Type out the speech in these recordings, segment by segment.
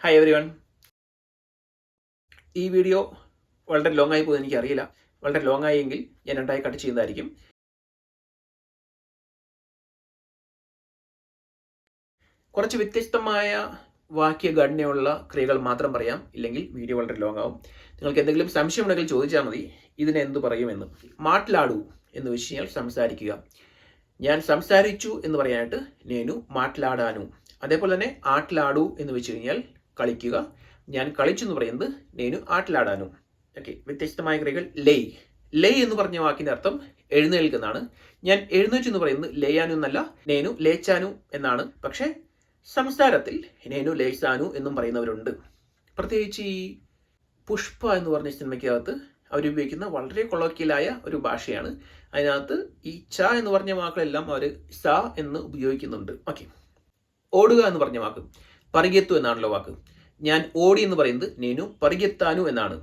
Hi everyone. ഈ video വളരെ long ആയി പോകുന്നത് എനിക്കറിയില്ല. വളരെ ലോങ് ആയെങ്കിൽ ഞാൻ രണ്ടായി കട്ട് ചെയ്യുന്നതായിരിക്കും. കുറച്ച് വ്യത്യസ്തമായ വാക്യഘടനയുള്ള ക്രിയകൾ മാത്രം പറയാം, ഇല്ലെങ്കിൽ വീഡിയോ വളരെ ലോങ് ആവും. നിങ്ങൾക്ക് എന്തെങ്കിലും സംശയമുണ്ടെങ്കിൽ ചോദിച്ചാൽ മതി, ഇതിനെ എന്ത് പറയുമെന്ന്. മാట్లాടൂ എന്ന് വെച്ച് കഴിഞ്ഞാൽ സംസാരിക്കുക. ഞാൻ സംസാരിച്ചു എന്ന് പറയാനായിട്ട് നേനു മാట్లాടാനു. അതേപോലെ തന്നെ ആട്ലാടൂ എന്ന് വെച്ച് കഴിഞ്ഞാൽ കളിക്കുക. ഞാൻ കളിച്ചു എന്ന് പറയുന്നത് നേനു ആട്ലാടാനു. ഓക്കെ, വ്യത്യസ്തമായ ക്രിയകൾ. ലേയ്. ലേയ് എന്ന് പറഞ്ഞ വാക്കിന്റെ അർത്ഥം എഴുന്നേൽക്കുന്നതാണ്. ഞാൻ എഴുന്നേറ്റു എന്ന് പറയുന്നത് ലേയാനു എന്നല്ല, നേനു ലേച്ചാനു എന്നാണ്. പക്ഷേ സംസാരത്തിൽ നേനു ലേച്ചാനു എന്നും പറയുന്നവരുണ്ട്. പ്രത്യേകിച്ച് ഈ പുഷ്പ എന്ന് പറഞ്ഞ സിനിമയ്ക്കകത്ത് അവരുപയോഗിക്കുന്ന വളരെ കൊളോക്കിയലായ ഒരു ഭാഷയാണ്. അതിനകത്ത് ഈ ച എന്ന് പറഞ്ഞ വാക്കുകളെല്ലാം അവർ സ എന്ന് ഉപയോഗിക്കുന്നുണ്ട്. ഓക്കെ, ഓടുക എന്ന് പറഞ്ഞ വാക്ക് പരിഗെത്തു എന്നാണല്ലോ വാക്ക്. ഞാൻ ഓടി എന്ന് പറയുന്നത് നേനു പരിഗെത്താനു എന്നാണ്,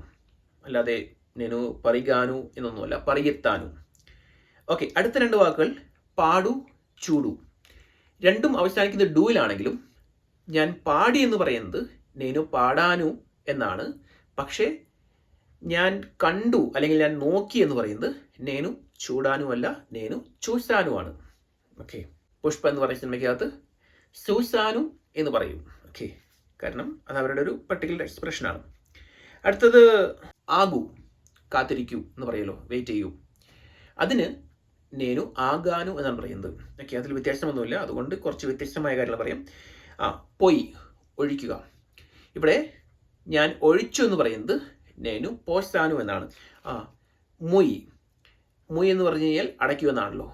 അല്ലാതെ നേനു പരിഗാനു എന്നൊന്നുമല്ല, പരിഗെത്താനു. ഓക്കെ, അടുത്ത രണ്ട് വാക്കുകൾ പാടു, ചൂടു. രണ്ടും അവസാനിക്കുന്നത് ഡൂയിലാണെങ്കിലും ഞാൻ പാടി എന്ന് പറയുന്നത് നേനു പാടാനു എന്നാണ്. പക്ഷേ ഞാൻ കണ്ടു അല്ലെങ്കിൽ ഞാൻ നോക്കി എന്ന് പറയുന്നത് നേനു ചൂടാനു അല്ല, നേനു ചൂസാനുമാണ്. ഓക്കെ, പുഷ്പ എന്ന് പറയുന്ന സിനിമയ്ക്കകത്ത് സൂസാനു എന്ന് പറയും. ഓക്കെ, കാരണം അത് അവരുടെ ഒരു പർട്ടിക്കുലർ എക്സ്പ്രഷനാണ്. അടുത്തത് ആകൂ, കാത്തിരിക്കൂ എന്ന് പറയുമല്ലോ, വെയിറ്റ് ചെയ്യൂ. അതിന് നേനു ആകാനു എന്നാണ് പറയുന്നത്. ഓക്കെ, അതിൽ വ്യത്യാസമൊന്നുമില്ല, അതുകൊണ്ട് കുറച്ച് വ്യത്യസ്തമായ കാര്യങ്ങൾ പറയാം. പൊയ്, ഒഴിക്കുക. ഇവിടെ ഞാൻ ഒഴിച്ചു എന്ന് പറയുന്നത് നേനു പോസാനു എന്നാണ്. മുയ്, മുയ് എന്ന് പറഞ്ഞു കഴിഞ്ഞാൽ അടയ്ക്കൂ എന്നാണല്ലോ.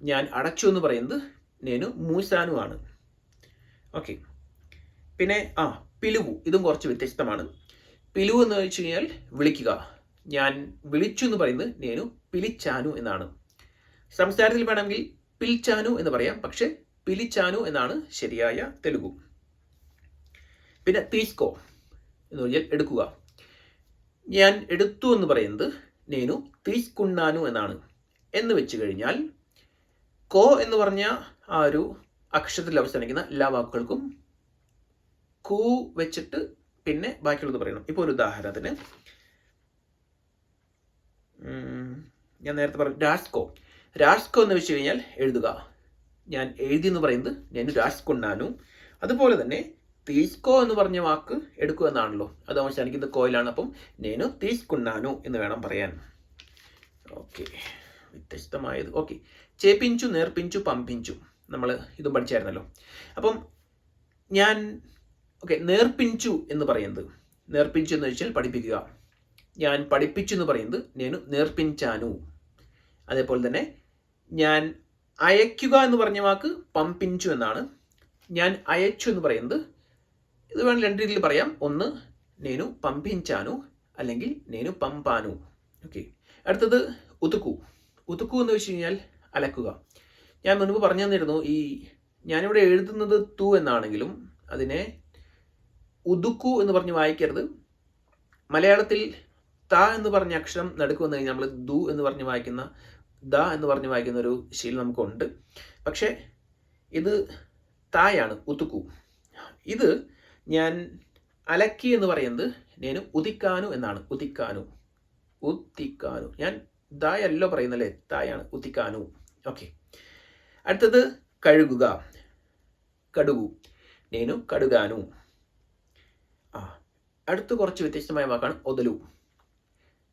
ഞാൻ അടച്ചു എന്ന് പറയുന്നത് നേനു മൂസാനു ആണ്. ഓക്കെ, പിന്നെ പിലുവു, ഇതും കുറച്ച് വ്യത്യസ്തമാണ്. പിലുവു എന്ന് വെച്ച് കഴിഞ്ഞാൽ വിളിക്കുക. ഞാൻ വിളിച്ചു എന്ന് പറയുന്നത് നേനു പിലിച്ചാനു എന്നാണ്. സംസാരത്തിൽ വേണമെങ്കിൽ പിൽച്ചാനു എന്ന് പറയാം, പക്ഷെ പിലിച്ചാനു എന്നാണ് ശരിയായ തെലുഗു. പിന്നെ തീസ്കോ എന്ന് പറഞ്ഞാൽ എടുക്കുക. ഞാൻ എടുത്തു എന്ന് പറയുന്നത് നേനു തീസ്കുണ്ണാനു എന്നാണ്. എന്ന് വെച്ച് കഴിഞ്ഞാൽ കോ എന്ന് പറഞ്ഞ ആ ഒരു അക്ഷരത്തിൽ അവസാനിക്കുന്ന എല്ലാ വാക്കുകൾക്കും കൂ വെച്ചിട്ട് പിന്നെ ബാക്കിയുള്ളത് പറയണം. ഇപ്പോൾ ഒരു ഉദാഹരണത്തിന് ഞാൻ നേരത്തെ പറഞ്ഞു രാസ്കോ. രാസ്കോ എന്ന് വെച്ച് കഴിഞ്ഞാൽ എഴുതുക. ഞാൻ എഴുതി എന്ന് പറയുന്നത് ഞാൻ രാസ്കുണ്ണാനു. അതുപോലെ തന്നെ തീസ്കോ എന്ന് പറഞ്ഞ വാക്ക് എടുക്കുക എന്നാണല്ലോ, അത് അവസാനിക്കുന്നത് കോയിലാണ്. അപ്പം നേനു തീസ്കുണ്ണാനു എന്ന് വേണം പറയാൻ. ഓക്കെ, വ്യത്യസ്തമായത്. ഓക്കെ, ചേപ്പിഞ്ചു, നേർപ്പിഞ്ചു, പമ്പിഞ്ചു, നമ്മൾ ഇതും പഠിച്ചായിരുന്നല്ലോ. അപ്പം ഞാൻ നേർപ്പിഞ്ചു എന്ന് പറയുന്നത്, നേർപ്പിഞ്ചു എന്ന് വെച്ചാൽ പഠിപ്പിക്കുക. ഞാൻ പഠിപ്പിച്ചു എന്ന് പറയുന്നത് നേനു നേർപ്പിഞ്ചാനു. അതേപോലെ തന്നെ ഞാൻ അയക്കുക എന്ന് പറഞ്ഞ വാക്ക് പമ്പിഞ്ചു എന്നാണ്. ഞാൻ അയച്ചു എന്ന് പറയുന്നത്, ഇത് വേണം രണ്ട് രീതിയിൽ പറയാം. ഒന്ന് നേനു പമ്പിഞ്ചാനു, അല്ലെങ്കിൽ നേനു പമ്പാനു. ഓക്കെ, അടുത്തത് ഉതുക്കു. ഉതുക്കു എന്ന് വെച്ച് കഴിഞ്ഞാൽ അലക്കുക. ഞാൻ മുൻപ് പറഞ്ഞു തന്നിരുന്നു, ഈ ഞാനിവിടെ എഴുതുന്നത് തു എന്നാണെങ്കിലും അതിനെ ഉതുക്കു എന്ന് പറഞ്ഞ് വായിക്കരുത്. മലയാളത്തിൽ ത എന്ന് പറഞ്ഞ അക്ഷരം നടുക്ക് വന്നു കഴിഞ്ഞാൽ നമ്മൾ ദു എന്ന് പറഞ്ഞ് വായിക്കുന്ന, ദ എന്ന് പറഞ്ഞ് വായിക്കുന്ന ഒരു ശീലം നമുക്കുണ്ട്. പക്ഷേ ഇത് തായാണ്, ഉതുക്കു. ഇത് ഞാൻ അലക്കി എന്ന് പറയുന്നത് നേനു ഉദിക്കാനു എന്നാണ്. ഉദിക്കാനു, ഉദിക്കാനു. ഞാൻ ദായല്ലോ പറയുന്നല്ലേ, തായാണ്, ഉദിക്കാനു. ഓക്കെ, അടുത്തത് കഴുകുക. കടുകു, നേനു കടുകാനു. അടുത്ത് കുറച്ച് വ്യത്യസ്തമായ വാക്കാണ് ഒതലു.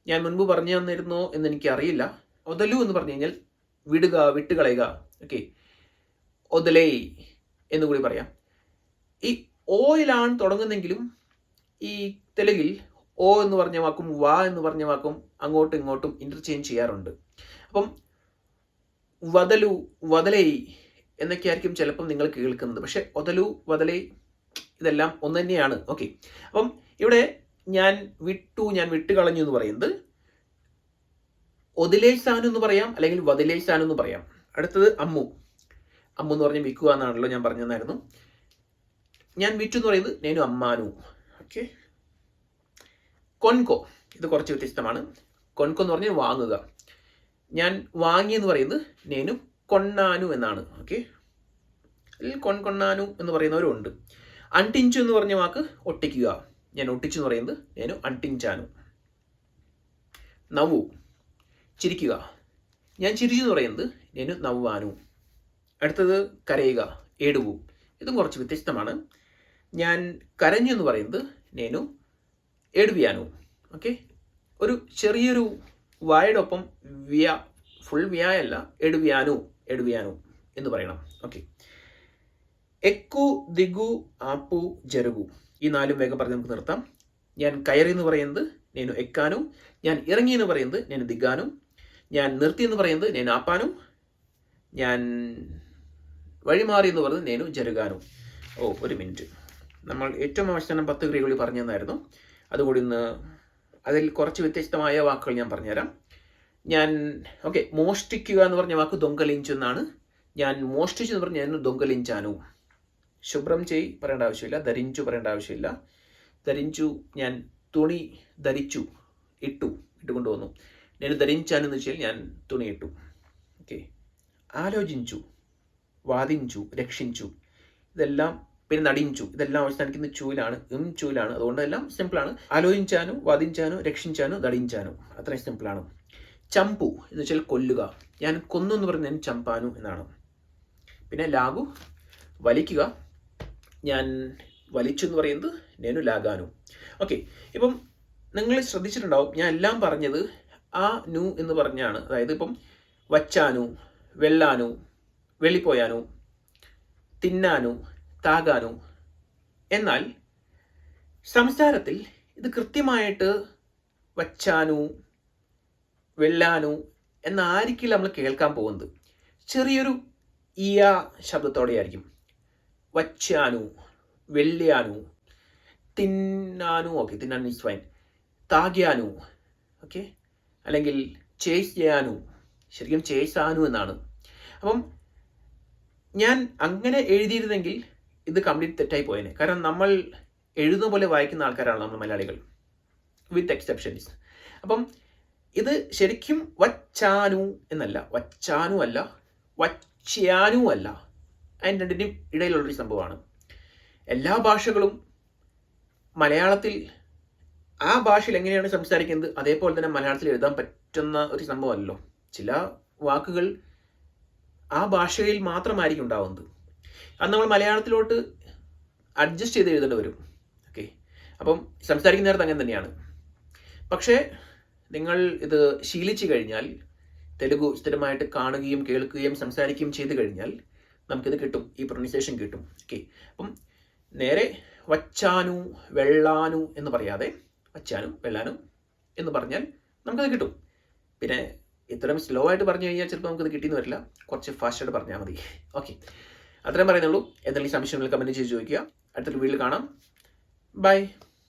ഞാൻ മുൻപ് പറഞ്ഞു തന്നിരുന്നോ എന്ന് എനിക്കറിയില്ല. ഒതലു എന്ന് പറഞ്ഞു കഴിഞ്ഞാൽ വിടുക, വിട്ടുകളയുക. ഓക്കെ, ഒതലേ എന്ന് കൂടി പറയാം. ഈ ഓയിലാണ് തുടങ്ങുന്നെങ്കിലും ഈ തെലുങ്കിൽ ഓ എന്ന് പറഞ്ഞ വാക്കും വാ എന്ന് പറഞ്ഞ വാക്കും അങ്ങോട്ടും ഇങ്ങോട്ടും ഇന്റർചേഞ്ച് ചെയ്യാറുണ്ട്. അപ്പം വതലു, വതലൈ എന്നൊക്കെ ആയിരിക്കും ചിലപ്പം നിങ്ങൾ കേൾക്കുന്നത്. പക്ഷെ ഒതലു, വതലൈ ഇതെല്ലാം ഒന്ന് തന്നെയാണ്. ഓക്കെ, അപ്പം ഇവിടെ ഞാൻ വിട്ടു, ഞാൻ വിട്ടുകളഞ്ഞു എന്ന് പറയുന്നത് ഒതിലേസാനു എന്ന് പറയാം, അല്ലെങ്കിൽ വതിലേസാനു എന്ന് പറയാം. അടുത്തത് അമ്മു. അമ്മു എന്ന് പറഞ്ഞ് വിൽക്കുക എന്നാണല്ലോ ഞാൻ പറഞ്ഞു തന്നായിരുന്നു. ഞാൻ വിറ്റു എന്ന് പറയുന്നത് നേനു അമ്മാനു. ഓക്കെ, കൊൻകോ, ഇത് കുറച്ച് വ്യത്യസ്തമാണ്. കൊൻകോ എന്ന് പറഞ്ഞാൽ വാങ്ങുക. ഞാൻ വാങ്ങി എന്ന് പറയുന്നത് നേനു കൊണ്ണാനു എന്നാണ്. ഓക്കെ, അതിൽ കൊണ്ണാനു എന്ന് പറയുന്നവരും ഉണ്ട്. അൺടിഞ്ചു എന്ന് പറഞ്ഞ വാക്ക് ഒട്ടിക്കുക. ഞാൻ ഒട്ടിച്ചു എന്ന് പറയുന്നത് నేను అంటించాను. നവു ചിരിക്കുക. ഞാൻ ചിരിച്ചു എന്ന് പറയുന്നത് నేను నవ్వాను. അടുത്തത് കരയുക, ഏടുവു. ഇതും കുറച്ച് വ്യത്യസ്തമാണ്. ഞാൻ കരഞ്ഞു എന്ന് പറയുന്നത് నేను ఏడ్వాను. ഓക്കെ, ഒരു ചെറിയൊരു വായോടൊപ്പം ഫുൾ വ്യായല്ല, ఏడ్వాను എന്ന് പറയണം. ഓക്കെ, ఎక్కు ദിഗു ആപ്പു ജരുഗു. ഈ 4 വേഗം പറഞ്ഞ് നമുക്ക് നിർത്താം. ഞാൻ കയറി എന്ന് പറയുന്നത് నేను ఎక్కాను. ഞാൻ ഇറങ്ങി എന്ന് പറയുന്നത് నేను దిగాను. ഞാൻ നിർത്തി എന്ന് പറയുന്നത് నేను ఆపాను. ഞാൻ വഴിമാറി എന്ന് പറയുന്നത് నేను జరుగాను. ഒരു മിനിറ്റ്, നമ്മൾ ഏറ്റവും അവസാനം 10 ക്രിയകൾ പറഞ്ഞു തന്നായിരുന്നു. അതുകൂടി ഇന്ന് അതിൽ കുറച്ച് വ്യത്യസ്തമായ വാക്കുകൾ ഞാൻ പറഞ്ഞുതരാം. ഞാൻ മോഷ്ടിക്കുക എന്ന് പറഞ്ഞ വാക്ക് ദൊങ്കലിഞ്ചു എന്നാണ്. ഞാൻ മോഷ്ടിച്ചു എന്ന് പറഞ്ഞാൽ ഞാൻ ദൊങ്കലിഞ്ചാനു. ശുഭ്രം ചെയ് പറയേണ്ട ആവശ്യമില്ല, ധരിഞ്ചു പറയേണ്ട ആവശ്യമില്ല. ധരിഞ്ചു, ഞാൻ തുണി ധരിച്ചു, ഇട്ടുകൊണ്ട് വന്നു. ഞാൻ ധരിഞ്ചാനു എന്ന് വെച്ചാൽ ഞാൻ തുണി ഇട്ടു. ഓക്കെ, ആലോചിച്ചു, വാദിഞ്ചു, രക്ഷിച്ചു, ഇതെല്ലാം. പിന്നെ നടിഞ്ചു, ഇതെല്ലാം അവസാനിക്കുന്ന ചൂലാണ്, ചൂലാണ്. അതുകൊണ്ട് എല്ലാം സിമ്പിളാണ്. ആലോചിച്ചാനു, വാദിഞ്ചാനു, രക്ഷിച്ചാനു, നടിഞ്ചാനു, അത്രയും സിമ്പിളാണ്. ചമ്പു എന്ന് വെച്ചാൽ കൊല്ലുക. ഞാൻ കൊന്നു എന്ന് പറഞ്ഞാൽ ഞാൻ ചമ്പാനു എന്നാണ്. പിന്നെ ലാഗു വലിക്കുക. ഞാൻ വലിച്ചു എന്ന് പറയുന്നത് నేను లాగాను. ഓക്കെ, ഇപ്പം നിങ്ങൾ ശ്രദ്ധിച്ചിട്ടുണ്ടാവും, ഞാൻ എല്ലാം പറഞ്ഞത് ആ നു എന്ന് പറഞ്ഞാണ്. അതായത് ഇപ്പം വച്ചാനു, വെള്ളാനു, വെള്ളിപ്പോയാനു, തിന്നാനു, താകാനു. എന്നാൽ സംസാരത്തിൽ ഇത് കൃത്യമായിട്ട് വച്ചാനു, വെള്ളാനു എന്നായിരിക്കില്ല നമ്മൾ കേൾക്കാൻ പോകുന്നത്. ചെറിയൊരു ഇയ ശബ്ദത്തോടെയായിരിക്കും. വച്ചാനു, വെള്ളിയാനു, തിന്നാനു. ഓക്കെ, തിന്നാനു ഈസ് ഫൈൻ. താഗ്യാനു, ഓക്കെ, അല്ലെങ്കിൽ ചേസ്യാനു, ശരിക്കും ചേസാനു എന്നാണ്. അപ്പം ഞാൻ അങ്ങനെ എഴുതിയിരുന്നെങ്കിൽ ഇത് കംപ്ലീറ്റ് തെറ്റായി പോയേനെ. കാരണം നമ്മൾ എഴുതുന്ന പോലെ വായിക്കുന്ന ആൾക്കാരാണ് നമ്മൾ മലയാളികൾ, വിത്ത് എക്സെപ്ഷൻസ്. അപ്പം ഇത് ശരിക്കും വച്ചാനു എന്നല്ല, വച്ചാനു അല്ല, വച്യാനു അല്ല. അതിന് രണ്ടിൻ്റെയും ഇടയിലുള്ളൊരു സംഭവമാണ്. എല്ലാ ഭാഷകളും മലയാളത്തിൽ ആ ഭാഷയിൽ എങ്ങനെയാണ് സംസാരിക്കുന്നത് അതേപോലെ തന്നെ മലയാളത്തിൽ എഴുതാൻ പറ്റുന്ന ഒരു സംഭവമല്ലോ. ചില വാക്കുകൾ ആ ഭാഷയിൽ മാത്രമായിരിക്കും ഉണ്ടാവുന്നത്. അത് നമ്മൾ മലയാളത്തിലോട്ട് അഡ്ജസ്റ്റ് ചെയ്ത് എഴുതേണ്ടി വരും. ഓക്കെ, അപ്പം സംസാരിക്കുന്ന നേരത്ത് അങ്ങനെ തന്നെയാണ്. പക്ഷേ നിങ്ങൾ ഇത് ശീലിച്ചു കഴിഞ്ഞാൽ, തെലുഗു സ്ഥിരമായിട്ട് കാണുകയും കേൾക്കുകയും സംസാരിക്കുകയും ചെയ്ത് കഴിഞ്ഞാൽ നമുക്കിത് കിട്ടും, ഈ പ്രൊനൗൺസിയേഷൻ കിട്ടും. ഓക്കെ, അപ്പം നേരെ വച്ചാനു, വെള്ളാനു എന്ന് പറയാതെ വച്ചാനും വെള്ളാനും എന്ന് പറഞ്ഞാൽ നമുക്കത് കിട്ടും. പിന്നെ ഇത്രയും സ്ലോ ആയിട്ട് പറഞ്ഞു കഴിഞ്ഞാൽ ചിലപ്പോൾ നമുക്കത് കിട്ടിയെന്ന് വരില്ല. കുറച്ച് ഫാസ്റ്റായിട്ട് പറഞ്ഞാൽ മതി. ഓക്കെ, അത്രയും പറയുന്നുള്ളൂ. എന്തെങ്കിലും സംശയങ്ങൾ കമൻറ്റ് ചെയ്ത് ചോദിക്കുക. അടുത്തൊരു വീഡിയോയിൽ കാണാം. ബൈ.